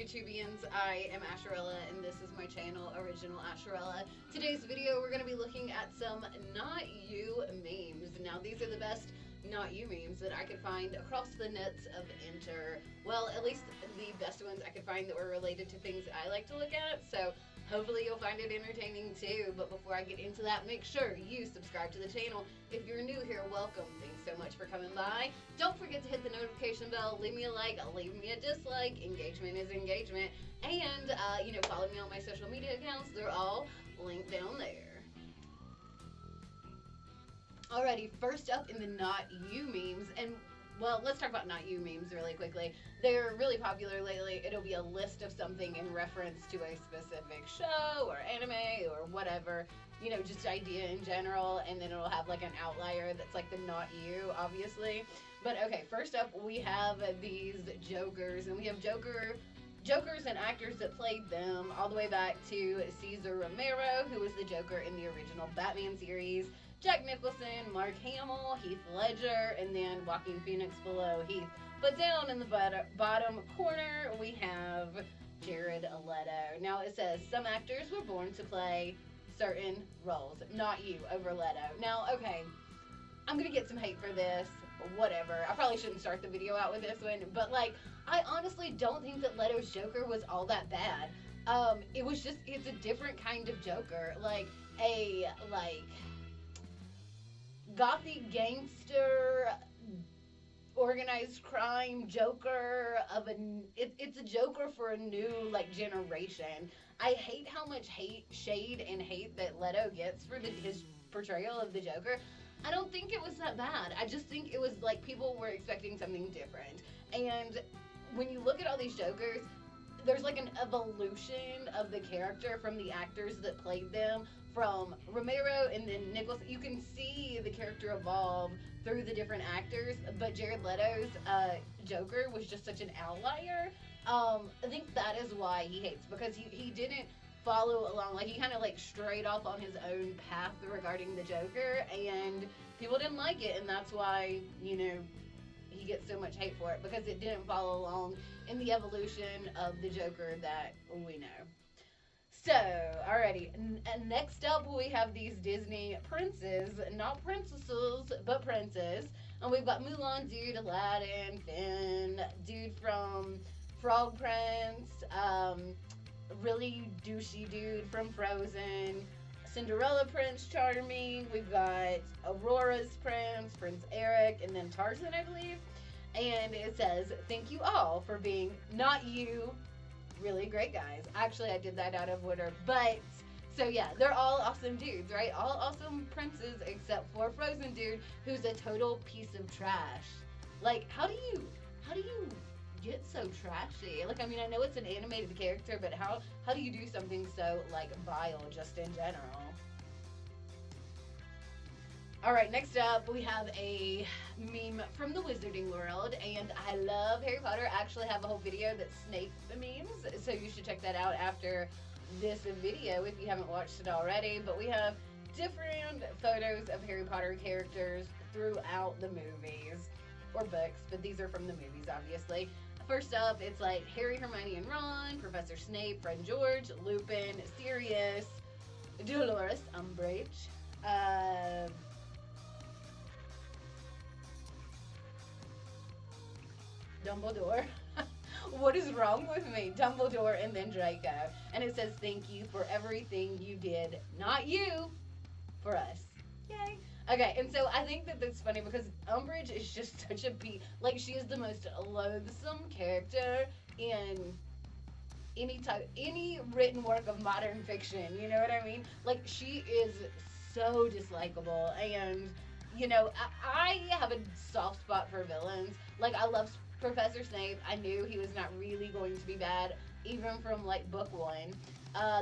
YouTubians? I am Asherella, and this is my channel, Original Asherella. Today's video, we're going to be looking at some Not You memes. Now, these are the best Not You memes that I could find across the nets of well, at least the best ones I could find that were related to things I like to look at, so hopefully you'll find it entertaining too. But before I get into that, make sure you subscribe to the channel. If you're new here, welcome. Thanks so much for coming by. Don't forget to hit the notification bell, leave me a like, leave me a dislike. Engagement is engagement. And, follow me on my social media accounts. They're all linked down there. Alrighty, first up in the Not You memes, and well, let's talk about Not You memes really quickly. They're really popular lately. It'll be a list of something in reference to a specific show or anime or whatever, just idea in general, and then it'll have like an outlier that's like the Not You, obviously. But okay, first up we have these Jokers, and we have Jokers and actors that played them all the way back to Cesar Romero, who was the Joker in the original Batman series, Jack Nicholson, Mark Hamill, Heath Ledger, and then Joaquin Phoenix below Heath. But down in the bottom corner, we have Jared Leto. Now it says, some actors were born to play certain roles. Not you over Leto. Now, okay, I'm going to get some hate for this. Whatever. I probably shouldn't start the video out with this one, but I honestly don't think that Leto's Joker was all that bad. It's a different kind of Joker. Gothic gangster, organized crime Joker it's a Joker for a new generation. I hate how much shade and hate that Leto gets for his portrayal of the Joker. I don't think it was that bad. I just think it was people were expecting something different. And when you look at all these Jokers, there's an evolution of the character from the actors that played them, from Romero and then Nicholson. You can see the character evolve through the different actors, but Jared Leto's Joker was just such an outlier. I think that is why he hates, because he didn't follow along. He kind of strayed off on his own path regarding the Joker, and people didn't like it, and that's why, he gets so much hate for it, because it didn't follow along in the evolution of the Joker that we know. So, alrighty, next up we have these Disney princes, not princesses, but princes, and we've got Mulan dude, Aladdin, Finn, dude from Frog Prince, really douchey dude from Frozen, Cinderella Prince Charming, we've got Aurora's Prince, Prince Eric, and then Tarzan, I believe. And it says, thank you all for being Not You, really great guys. Actually, I did that out of order, but so yeah, they're all awesome dudes, right? All awesome princes except for Frozen dude, who's a total piece of trash. How do you get so trashy? I know it's an animated character, but how do you do something so vile just in general? Alright, next up we have a meme from the wizarding world, and I love Harry Potter. I actually have a whole video that's Snape memes, so you should check that out after this video if you haven't watched it already. But we have different photos of Harry Potter characters throughout the movies, or books, but these are from the movies, obviously. First up, it's Harry, Hermione, and Ron, Professor Snape, Fred George, Lupin, Sirius, Dolores Umbridge, Dumbledore. What is wrong with me? Dumbledore, and then Draco. And it says, thank you for everything you did, not you, for us. Yay. Okay, and so I think that that's funny because Umbridge is just such a she is the most loathsome character in any written work of modern fiction, you know what I mean? She is so dislikable, and, I have a soft spot for villains. I love Professor Snape. I knew he was not really going to be bad, even from book one.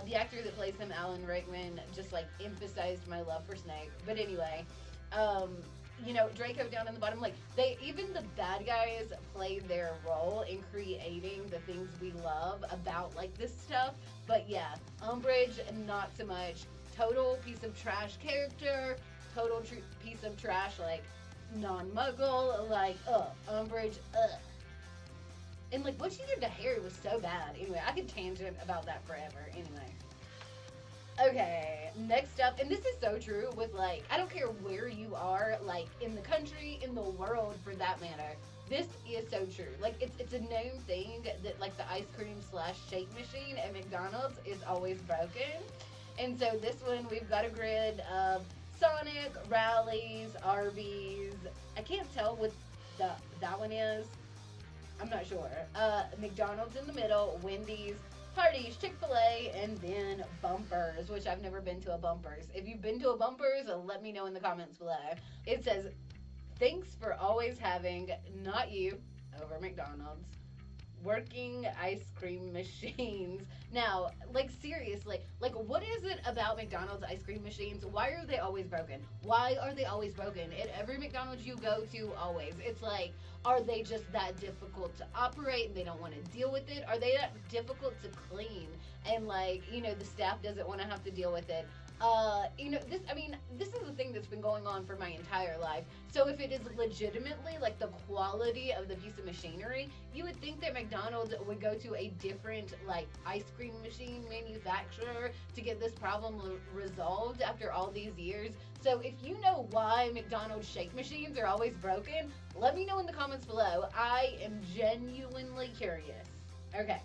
The actor that plays him, Alan Rickman, just emphasized my love for Snape. But anyway, Draco down in the bottom, even the bad guys played their role in creating the things we love about this stuff. But yeah, Umbridge, not so much. Total piece of trash character, total piece of trash, non-muggle, Umbridge, And like what she did to Harry was so bad. Anyway, I could tangent about that forever. Anyway. Okay, next up, and this is so true with like, I don't care where you are, like in the country, in the world for that matter. This is so true. Like it's a known thing that like the ice cream slash shake machine at McDonald's is always broken. And so this one we've got a grid of Sonic, Rallies, Arby's. I can't tell what the that one is. I'm not sure. McDonald's in the middle, Wendy's, Hardee's, Chick-fil-A, and then Bumpers, which I've never been to a Bumpers. If you've been to a Bumpers, let me know in the comments below. It says, thanks for always having, not you, over McDonald's, working ice cream machines. Now, like seriously, like what is it about McDonald's ice cream machines? Why are they always broken? Why are they always broken? At every McDonald's you go to, always. It's like, are they just that difficult to operate and they don't want to deal with it? Are they that difficult to clean? And like, the staff doesn't want to have to deal with it. This is a thing that's been going on for my entire life. So if it is legitimately like the quality of the piece of machinery, you would think that McDonald's would go to a different like ice cream machine manufacturer to get this problem resolved after all these years. So if you know why McDonald's shake machines are always broken, let me know in the comments below. I am genuinely curious. Okay.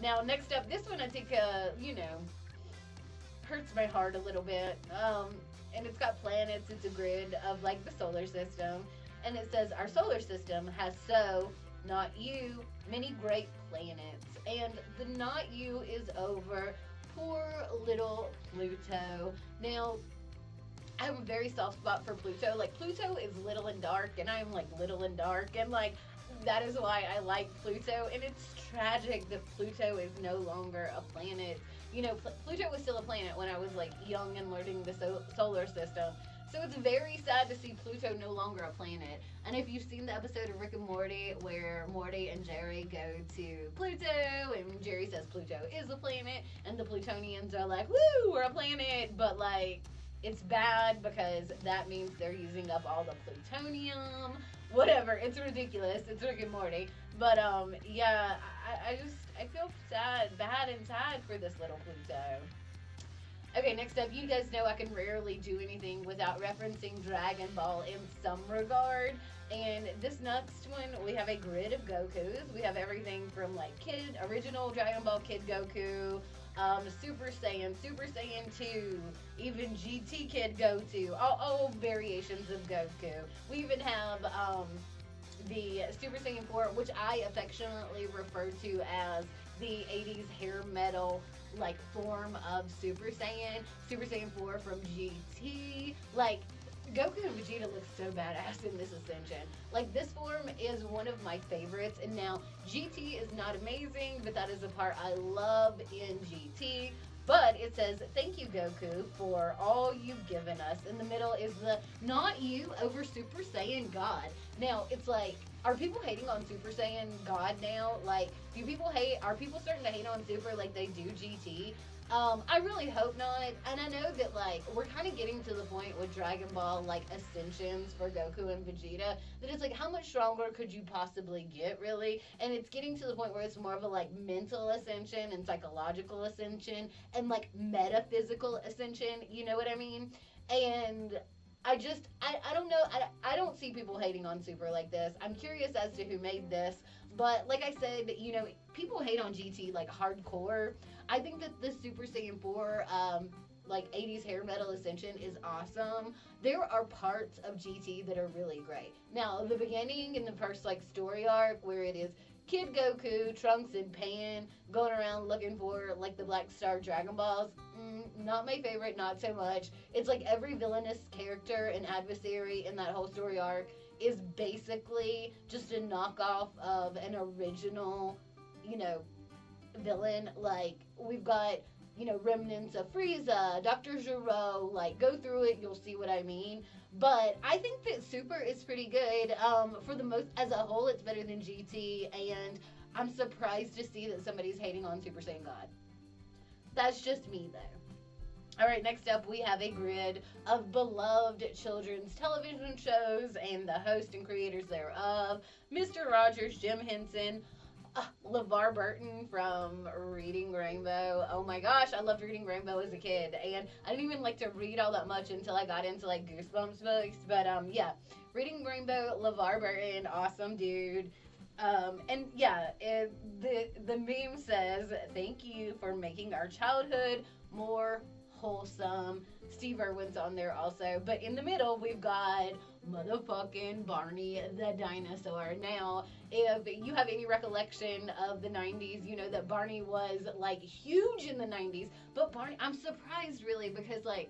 Now, next up, this one I think, hurts my heart a little bit. And it's got planets. It's a grid of like the solar system. And it says, our solar system has not you, many great planets. And the not you is over poor little Pluto. Now, I have a very soft spot for Pluto. Like, Pluto is little and dark, and I'm like little and dark. And like, that is why I like Pluto. And it's tragic that Pluto is no longer a planet. Pluto was still a planet when I was like young and learning the solar system. So it's very sad to see Pluto no longer a planet. And if you've seen the episode of Rick and Morty where Morty and Jerry go to Pluto and Jerry says Pluto is a planet and the Plutonians are like, woo, we're a planet. But like, it's bad because that means they're using up all the plutonium. Whatever, it's ridiculous. It's Rick and Morty. But yeah, I feel bad and sad for this little Pluto. Okay, next up, you guys know I can rarely do anything without referencing Dragon Ball in some regard. And this next one, we have a grid of Gokus. We have everything from like original Dragon Ball Kid Goku, Super Saiyan, Super Saiyan 2, even GT Kid Goku, all variations of Goku. We even have the Super Saiyan 4, which I affectionately refer to as the 80s hair metal like form of Super Saiyan. Super Saiyan 4 from GT. Like, Goku and Vegeta look so badass in this Ascension. Like, this form is one of my favorites. And now, GT is not amazing, but that is the part I love in GT. But it says, thank you, Goku, for all you've given us. In the middle is the not you over Super Saiyan God. Now, it's like, are people hating on Super Saiyan God now? Like, are people starting to hate on Super like they do GT? I really hope not. And I know that, like, we're kind of getting to the point with Dragon Ball, like, Ascensions for Goku and Vegeta, that it's like, how much stronger could you possibly get, really? And it's getting to the point where it's more of a, like, mental ascension and psychological ascension and, like, metaphysical ascension, you know what I mean? And I don't know, I don't see people hating on Super like this. I'm curious as to who made this, but like I said, people hate on GT, like, hardcore. I think that the Super Saiyan 4, like 80s hair metal Ascension is awesome. There are parts of GT that are really great. Now, the beginning in the first like story arc where it is Kid Goku, Trunks, and Pan going around looking for like the Black Star Dragon Balls, not my favorite, not so much. It's like every villainous character and adversary in that whole story arc is basically just a knockoff of an original, villain. Like, we've got, remnants of Frieza, Dr. Gero, like, go through it, you'll see what I mean. But I think that Super is pretty good. For the most, as a whole, it's better than GT, and I'm surprised to see that somebody's hating on Super Saiyan God. That's just me, though. All right, next up, we have a grid of beloved children's television shows and the host and creators thereof, Mr. Rogers, Jim Henson, LeVar Burton from Reading Rainbow. Oh my gosh, I loved Reading Rainbow as a kid, and I didn't even like to read all that much until I got into like Goosebumps books. But yeah, Reading Rainbow, LeVar Burton, awesome dude. And yeah, the meme says, "Thank you for making our childhood more wholesome." Steve Irwin's on there also, but in the middle we've got motherfucking Barney the dinosaur. Now, if you have any recollection of the 90s, you know that Barney was like huge in the 90s. But Barney, I'm surprised really because like,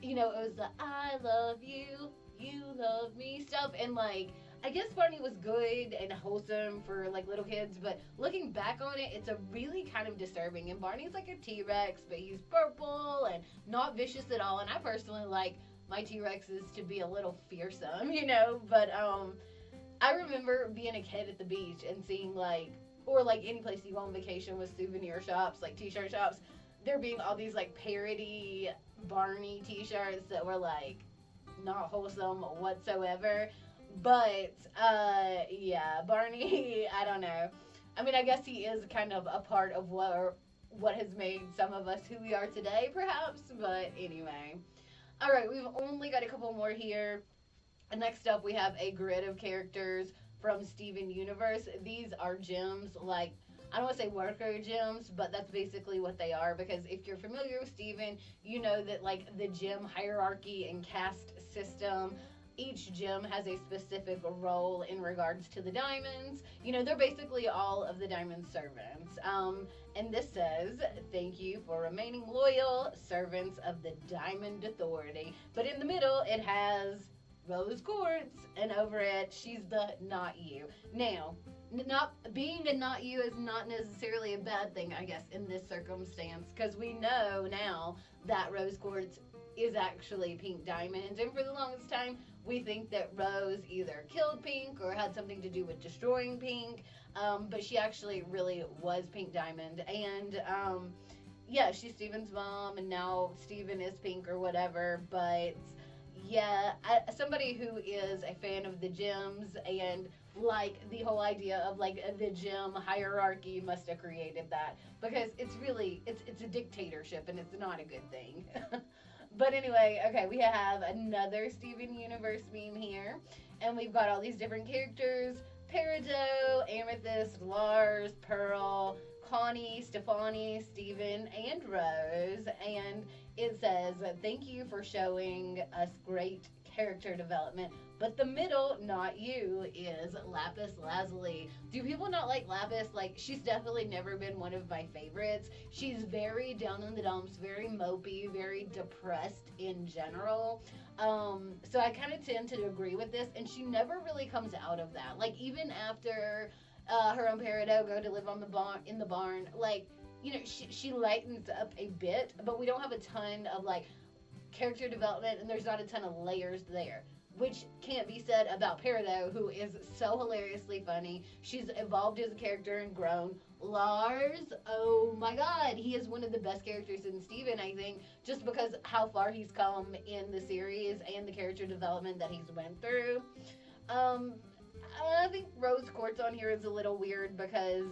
you know, it was the I love you, you love me stuff, and like I guess Barney was good and wholesome for like little kids, but looking back on it, it's a really kind of disturbing. And Barney's like a T-Rex, but he's purple and not vicious at all. And I personally like my T-Rexes to be a little fearsome, you know. But I remember being a kid at the beach and seeing like, or like any place you go on vacation with souvenir shops, like T-shirt shops, there being all these like parody Barney T-shirts that were like not wholesome whatsoever. But yeah, Barney, I don't know. I mean, I guess he is kind of a part of what has made some of us who we are today, perhaps. But anyway, all right, we've only got a couple more here. And next up, we have a grid of characters from Steven Universe. These are gems, like I don't want to say worker gems, but that's basically what they are. Because if you're familiar with Steven, you know that like the gem hierarchy and caste system, each gem has a specific role in regards to the diamonds. You know, they're basically all of the diamond servants. And this says, "Thank you for remaining loyal servants of the Diamond Authority." But in the middle, it has rose quartz, and over it, she's the not you. Now, not being a not you is not necessarily a bad thing, I guess, in this circumstance, because we know now that rose quartz is actually Pink Diamond, and for the longest time, we think that Rose either killed Pink or had something to do with destroying Pink, but she actually really was Pink Diamond, and yeah, she's Steven's mom, and now Steven is Pink or whatever, but yeah, somebody who is a fan of the gems and like the whole idea of like the gem hierarchy must have created that, because it's really it's a dictatorship and it's not a good thing. But anyway, okay, we have another Steven Universe meme here, and we've got all these different characters: Peridot, Amethyst, Lars, Pearl, Connie, Stefani, Steven, and Rose. And it says, "Thank you for showing us great character development." But the middle, not you, is Lapis Lazuli. Do people not like Lapis? Like, she's definitely never been one of my favorites. She's very down in the dumps, very mopey, very depressed in general. So I kind of tend to agree with this, and she never really comes out of that. Like, even after her and Peridot go to live on in the barn, like, you know, she lightens up a bit, but we don't have a ton of like character development, and there's not a ton of layers there, which can't be said about Peridot, who is so hilariously funny. She's evolved as a character and grown. Lars, oh my god, he is one of the best characters in Steven, I think, just because how far he's come in the series and the character development that he's went through. I think Rose Quartz on here is a little weird because,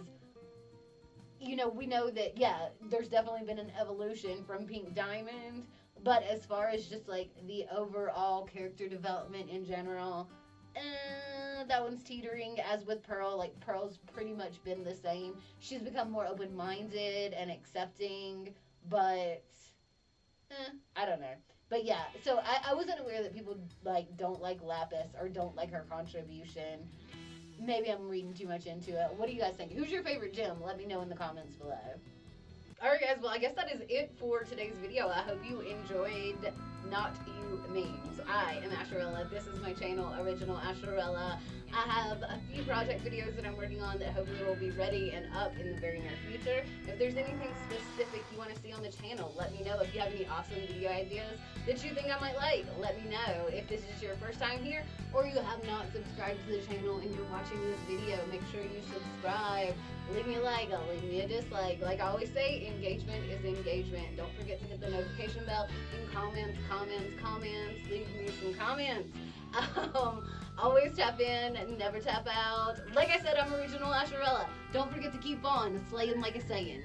you know, we know that, yeah, there's definitely been an evolution from Pink Diamond, but as far as just, like, the overall character development in general, that one's teetering, as with Pearl. Like, Pearl's pretty much been the same. She's become more open-minded and accepting, but, I don't know. But yeah, so I wasn't aware that people, like, don't like Lapis or don't like her contribution. Maybe I'm reading too much into it. What do you guys think? Who's your favorite gem? Let me know in the comments below. Alright guys, well I guess that is it for today's video. I hope you enjoyed Not You Memes. I am Asherella. This is my channel, Original Asherella. I have a few project videos that I'm working on that hopefully will be ready and up in the very near future. If there's anything specific you want to see on the channel, let me know. If you have any awesome video ideas that you think I might like, let me know. If this is your first time here or you have not subscribed to the channel and you're watching this video, make sure you subscribe. Leave me a like, leave me a dislike. Like I always say, engagement is engagement. Don't forget to hit the notification bell and comments. Leave me some comments. Always tap in, never tap out. Like I said, I'm a original Asherella. Don't forget to keep on slaying like a Saiyan.